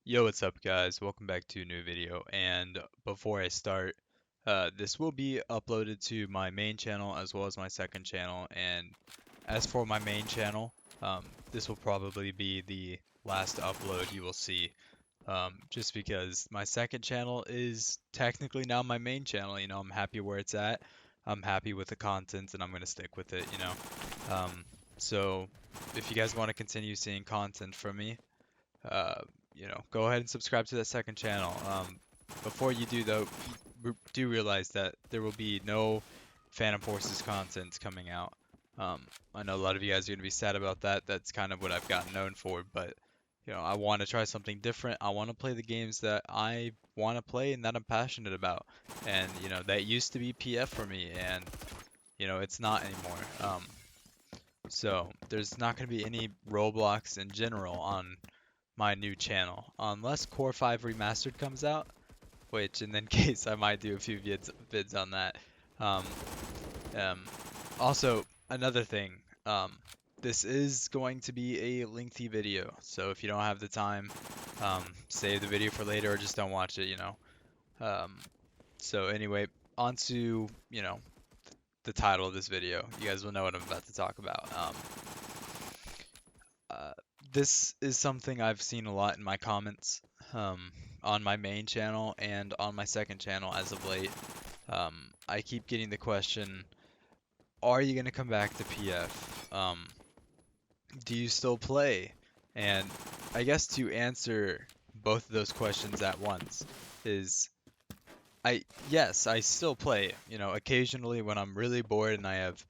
Yo, what's up, guys? Welcome back to a new video. And before I start, this will be uploaded to my main channel as well as my second channel. And as for my main channel, this will probably be the last upload you will see, just because my second channel is technically now my main channel. I'm happy where it's at. I'm happy with the content, and I'm gonna stick with it. So if you guys want to continue seeing content from me, uh, go ahead and subscribe to that second channel. Before you do though, do realize that there will be no Phantom Forces content coming out. I know a lot of you guys are gonna be sad about that. That's kind of what I've gotten known for, but I want to try something different. I want to play the games that I want to play and that I'm passionate about. And that used to be PF for me, and it's not anymore. So there's not going to be any Roblox in general on my new channel unless Core 5 Remastered comes out, which in that case I might do a few vids on that. Um, um, Also, another thing, um, this is going to be a lengthy video, so if you don't have the time, save the video for later or just don't watch it. Um, so anyway, on to, the title of this video. You guys will know what I'm about to talk about. Uh, this is something I've seen a lot in my comments, on my main channel and on my second channel as of late. I keep getting the question, are you going to come back to PF? Do you still play? And I guess to answer both of those questions at once is yes, I still play, occasionally when I'm really bored and I have,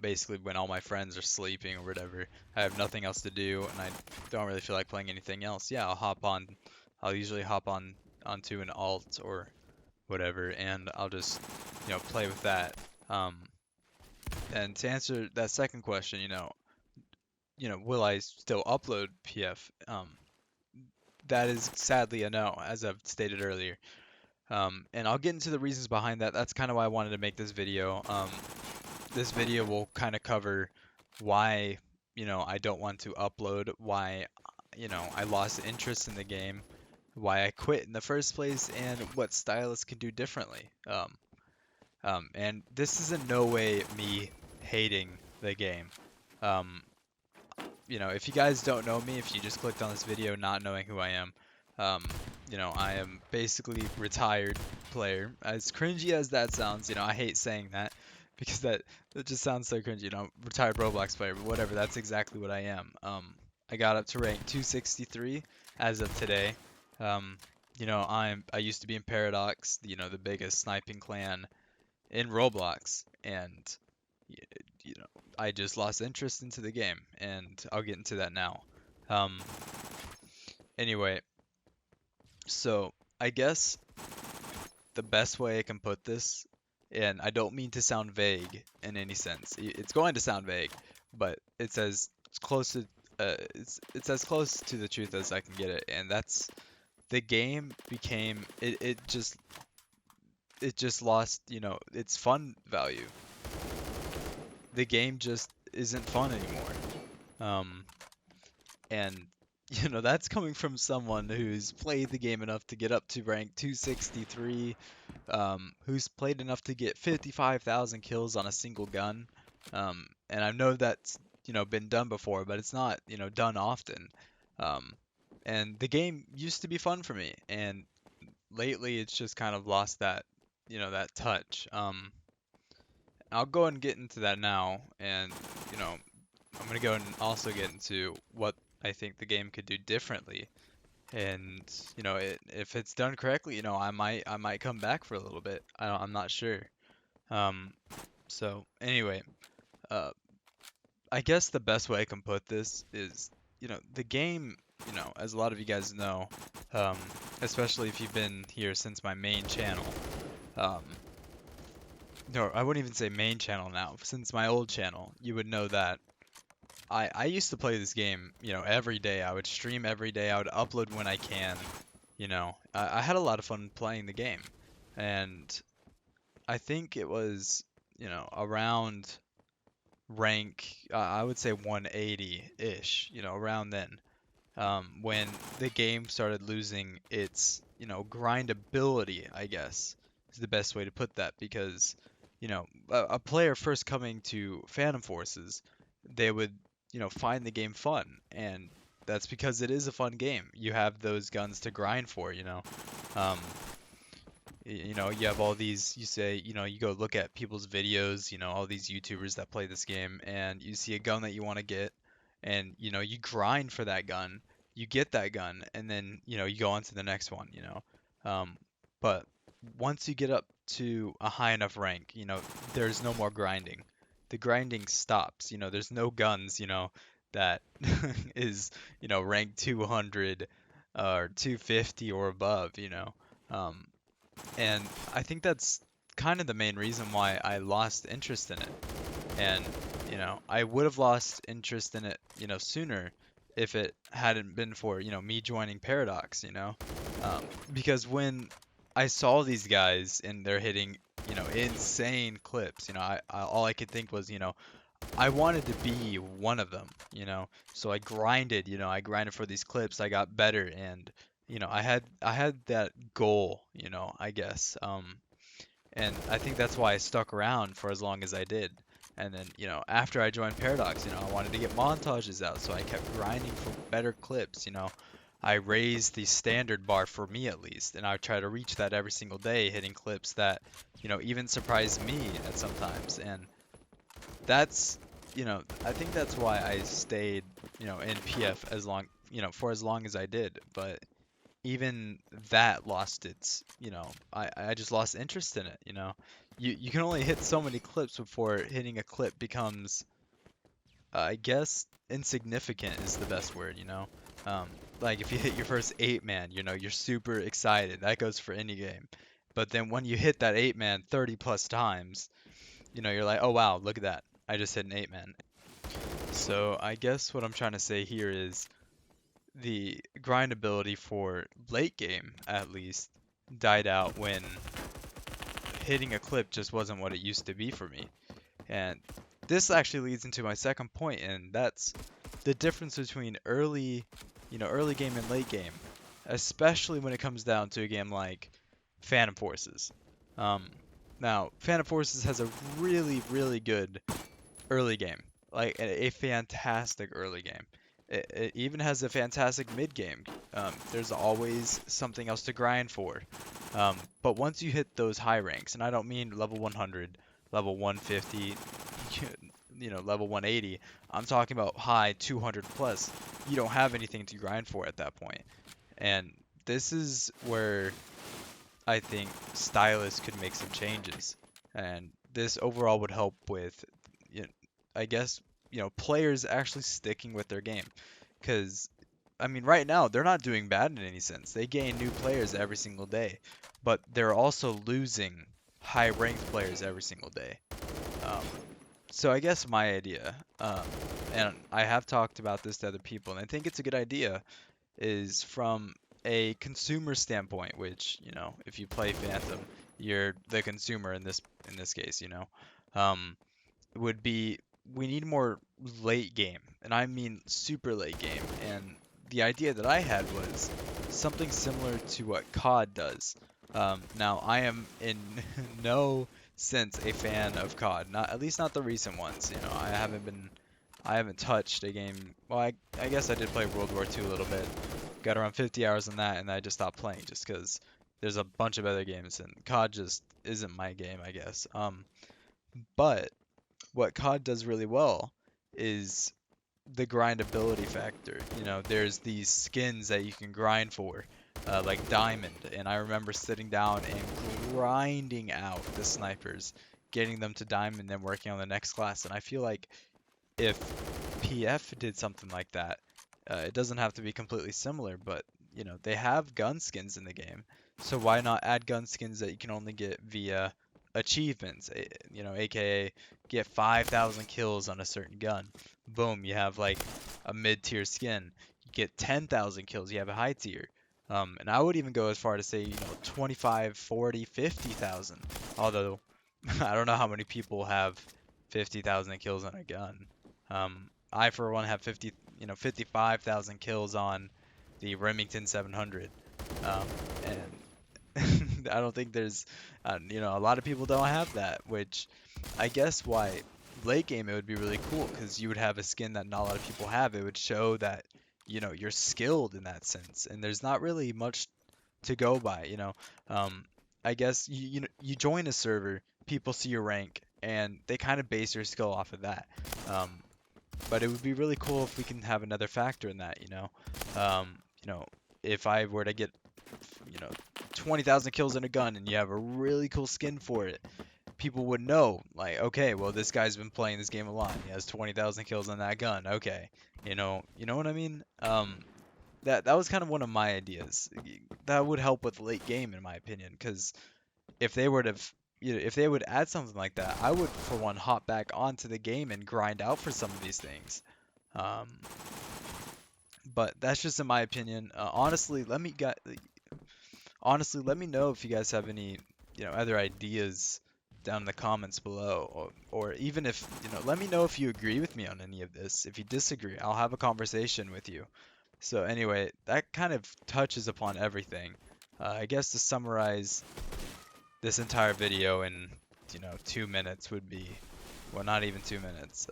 basically when all my friends are sleeping or whatever, I have nothing else to do and I don't really feel like playing anything else. Yeah, I'll usually hop onto an alt or whatever and I'll just, play with that. Um, and to answer that second question, will I still upload PF? That is sadly a no, as I've stated earlier. And I'll get into the reasons behind that. That's kind of why I wanted to make this video. This video will kind of cover why, I don't want to upload, why, I lost interest in the game, why I quit in the first place, and what stylists can do differently. And this is in no way me hating the game. Um, if you guys don't know me, if you just clicked on this video not knowing who I am, um, I am basically retired player. As cringy as that sounds, I hate saying that because that just sounds so cringy, retired Roblox player, but whatever, that's exactly what I am. I got up to rank 263 as of today. Um, I used to be in Paradox, the biggest sniping clan in Roblox, and y- you know, I just lost interest into the game, and I'll get into that now. Um, anyway, so I guess the best way I can put this, and I don't mean to sound vague in any sense. It's going to sound vague, but it's close to it's as close to the truth as I can get it, and that's the game became it just lost, its fun value. The game just isn't fun anymore. Um, and that's coming from someone who's played the game enough to get up to rank 263, who's played enough to get 55,000 kills on a single gun. And I know that's, been done before, but it's not, done often. Um, and the game used to be fun for me, and lately it's just kind of lost that, that touch. I'll go and get into that now, and you know, I'm gonna go and also get into what I think the game could do differently. And if it's done correctly, I might come back for a little bit. I'm not sure. Um, so anyway, uh, I guess the best way I can put this is, the game, as a lot of you guys know, um, especially if you've been here since my main channel, um, no, I wouldn't even say main channel now. Since my old channel, you would know that I used to play this game, every day. I would stream every day. I would upload when I can. I had a lot of fun playing the game, and I think it was, around rank, I would say 180-ish, around then. when the game started losing its, grindability, I guess, is the best way to put that, because, a player first coming to Phantom Forces, they would, find the game fun, and that's because it is a fun game. You have those guns to grind for, Um, you have all these, you say, you go look at people's videos, all these YouTubers that play this game, and you see a gun that you want to get, and, you grind for that gun, you get that gun, and then, you go on to the next one. But once you get up to a high enough rank, there's no more grinding. The grinding stops, there's no guns, that is, rank 200 or 250 or above, Um, and I think that's kind of the main reason why I lost interest in it. And, I would have lost interest in it, sooner if it hadn't been for, me joining Paradox, because when I saw these guys and they're hitting, insane clips, all I could think was, I wanted to be one of them, so I grinded for these clips, I got better, and, I had that goal, I guess. And I think that's why I stuck around for as long as I did. And then, after I joined Paradox, I wanted to get montages out, so I kept grinding for better clips, I raised the standard bar for me at least, and I try to reach that every single day, hitting clips that, even surprise me at sometimes. And that's, I think that's why I stayed, in PF for as long as I did. But even that lost its, I just lost interest in it, You can only hit so many clips before hitting a clip becomes, I guess, insignificant is the best word, Um, like if you hit your first 8-man, you're super excited. That goes for any game. But then when you hit that 8-man 30 plus times, you're like, oh wow, look at that. I just hit an 8-man. So I guess what I'm trying to say here is the grindability for late game, at least, died out when hitting a clip just wasn't what it used to be for me. And this actually leads into my second point, and that's the difference between early game and late game, especially when it comes down to a game like Phantom Forces. Um, Now, Phantom Forces has a really, really good early game, like a fantastic early game. It even has a fantastic mid game. There's always something else to grind for. But once you hit those high ranks, and I don't mean level 100, level 150, level 180. I'm talking about high 200 plus. You don't have anything to grind for at that point. And this is where I think stylists could make some changes. And this overall would help with, you know, I guess, players actually sticking with their game. Because, I mean, right now, they're not doing bad in any sense. They gain new players every single day. But they're also losing high ranked players every single day. Um, so I guess my idea, and I have talked about this to other people, and I think it's a good idea, is from a consumer standpoint, which, if you play Phantom, you're the consumer in this case, um, would be we need more late game, and I mean super late game. And the idea that I had was something similar to what COD does. Now I am in no sense a fan of COD, not at least not the recent ones. I haven't touched a game. Well, I guess I did play World War II a little bit. Got around 50 hours on that, and I just stopped playing just because there's a bunch of other games, and COD just isn't my game, I guess. But what COD does really well is the grindability factor. There's these skins that you can grind for, like Diamond, and I remember sitting down and grinding out the snipers, getting them to Diamond, and working on the next class. And I feel like if PF did something like that, it doesn't have to be completely similar, but they have gun skins in the game, so why not add gun skins that you can only get via achievements? AKA get 5,000 kills on a certain gun. Boom, you have like a mid-tier skin. You get 10,000 kills, you have a high tier. And I would even go as far to say, 25, 40, 50,000. Although I don't know how many people have 50,000 kills on a gun. I for one have 55,000 kills on the Remington 700. And I don't think there's, a lot of people don't have that, which I guess why late game it would be really cool because you would have a skin that not a lot of people have. It would show that, you're skilled in that sense, and there's not really much to go by. Um, I guess you join a server, people see your rank, and they kind of base your skill off of that. Um, but it would be really cool if we can have another factor in that. Um, you know, if I were to get, you know, 20,000 kills in a gun and you have a really cool skin for it, people would know, like, okay, well, this guy's been playing this game a lot. He has 20,000 kills on that gun. Okay, you know what I mean? That was kind of one of my ideas. That would help with late game, in my opinion, because if they were to, if they would add something like that, I would, for one, hop back onto the game and grind out for some of these things. Um, but that's just in my opinion. Honestly, let me know if you guys have any, other ideas down in the comments below, or even if, let me know if you agree with me on any of this. If you disagree, I'll have a conversation with you. So anyway, that kind of touches upon everything. I guess to summarize this entire video in, 2 minutes would be, well, not even 2 minutes.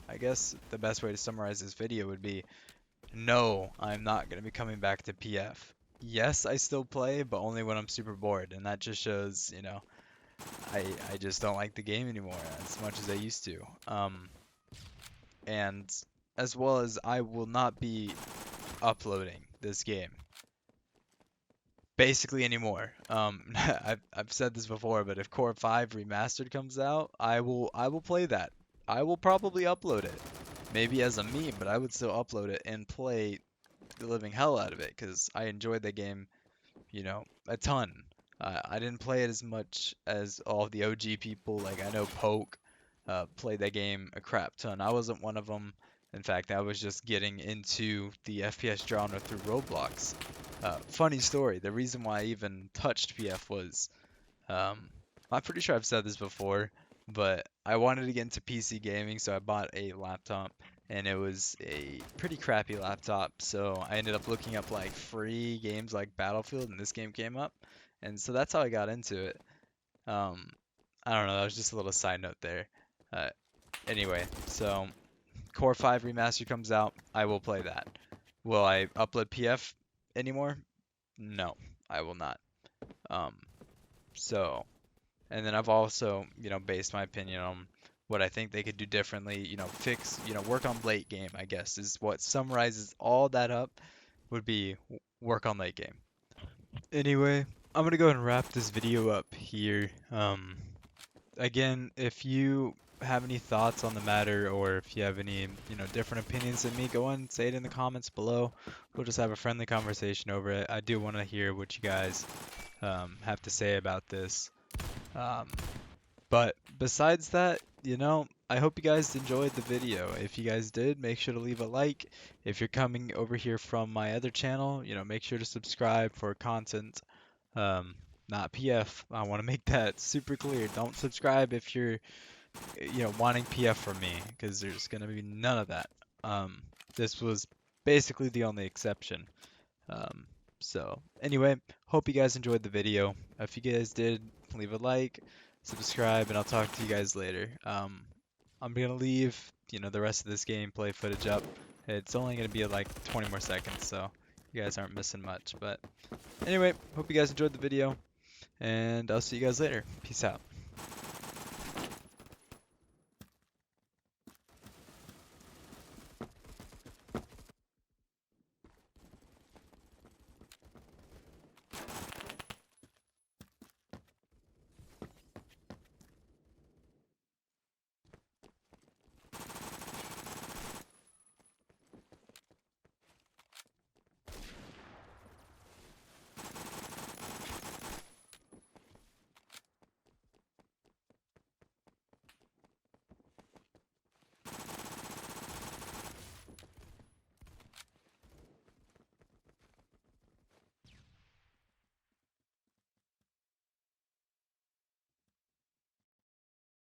I guess the best way to summarize this video would be, no, I'm not going to be coming back to PF. Yes, I still play, but only when I'm super bored, and that just shows, I just don't like the game anymore as much as I used to. And as well as I will not be uploading this game basically anymore. I've said this before, but if Core 5 Remastered comes out, I will play that. I will probably upload it. Maybe as a meme, but I would still upload it and play the living hell out of it because I enjoyed the game, a ton. I didn't play it as much as all of the OG people. Like I know Poke played that game a crap ton. I wasn't one of them. In fact, I was just getting into the FPS genre through Roblox. Funny story. The reason why I even touched PF was, um, I'm pretty sure I've said this before, but I wanted to get into PC gaming, so I bought a laptop, and it was a pretty crappy laptop. So I ended up looking up like free games like Battlefield, and this game came up, and so that's how I got into it. Um, I don't know. That was just a little side note there. Uh, anyway, so Core 5 Remaster comes out, I will play that. Will I upload PF anymore? No, I will not. Um, so, and then I've also, based my opinion on what I think they could do differently, work on late game, I guess, is what summarizes all that up would be work on late game. Anyway, I'm gonna go ahead and wrap this video up here. Again, if you have any thoughts on the matter or if you have any, different opinions than me, go on and say it in the comments below. We'll just have a friendly conversation over it. I do want to hear what you guys have to say about this. Um, but besides that, I hope you guys enjoyed the video. If you guys did, make sure to leave a like. If you're coming over here from my other channel, make sure to subscribe for content. Um, Not PF. I want to make that super clear. Don't subscribe if you're, wanting PF from me, because there's gonna be none of that. This was basically the only exception. Um, so anyway, hope you guys enjoyed the video. If you guys did, leave a like, subscribe, and I'll talk to you guys later. I'm gonna leave, the rest of this gameplay footage up. It's only gonna be like 20 more seconds, so you guys aren't missing much. But anyway, hope you guys enjoyed the video, and I'll see you guys later. Peace out.